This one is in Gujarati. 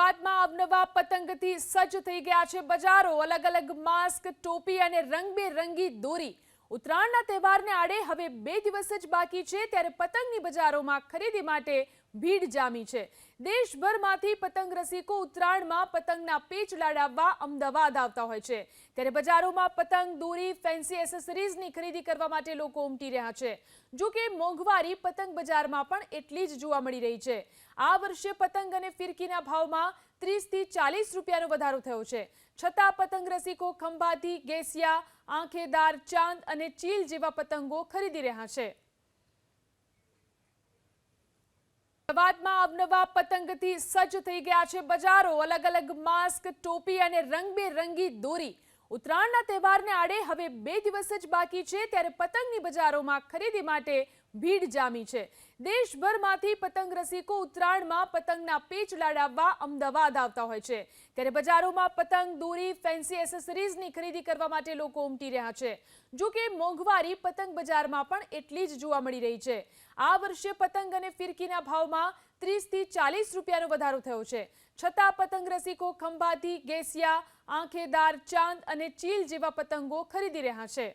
અમદાવાદમાં અવનવા પતંગથી સજ્જ થઈ ગયા છે બજારો। અલગ અલગ માસ્ક, ટોપી અને રંગબેરંગી દોરી। ઉત્તરાયણના તહેવારને આડે હવે 2 દિવસ જ બાકી છે, ત્યારે પતંગની બજારોમાં ખરીદી માટે ભીડ જામી છે। દેશભરમાંથી પતંગ રસિકો ઉત્તરાયણમાં પતંગના પેચ લડાવવા અમદાવાદ આવતા હોય છે, ત્યારે બજારોમાં પતંગ, દોરી, ફેન્સી એસેસરીઝની ખરીદી કરવા માટે લોકો ઉમટી રહ્યા છે। જો કે મોંઘવારી પતંગ બજારમાં પણ એટલી જ જોવા મળી રહી છે। આ વર્ષે પતંગ અને ફિરકીના ભાવમાં 30 થી 40 રૂપિયાનો વધારો થયો છે, છતાં પતંગ રસિકો ખંભાતી, ગેસિયા, આંખેદાર, ચાંદ અને ચીલ જેવા પતંગો ખરીદી રહ્યા છે। અમદાવાદમાં અવનવા પતંગથી સજ્જ થઈ ગયા છે બજારો। અલગ અલગ માસ્ક, ટોપી અને રંગબેરંગી દોરી। ઉત્તરાયણના તહેવારને આડે હવે 2 દિવસ જ બાકી છે, ત્યારે પતંગની બજારોમાં ખરીદી માટે ભીડ જામી છે। દેશભરમાંથી પતંગ રસિકો ઉત્તરાયણમાં પતંગના પેચ લડાવવા અમદાવાદ આવતા હોય છે, ત્યારે બજારોમાં પતંગ, દોરી, ફેન્સી એસેસરીઝની ખરીદી કરવા માટે લોકો ઉમટી રહ્યા છે। જો કે મોંઘવારી પતંગ બજારમાં પણ એટલી જ જોવા મળી રહી છે। આ વર્ષે પતંગ અને ફિરકીના ભાવમાં 30 થી 40 રૂપિયાનો વધારો થયો છે, છતાં પતંગ રસિકો ખંભાતી, ગેસિયા, આંખેદાર, ચાંદ અને ચીલ જેવા પતંગો ખરીદી રહ્યા છે।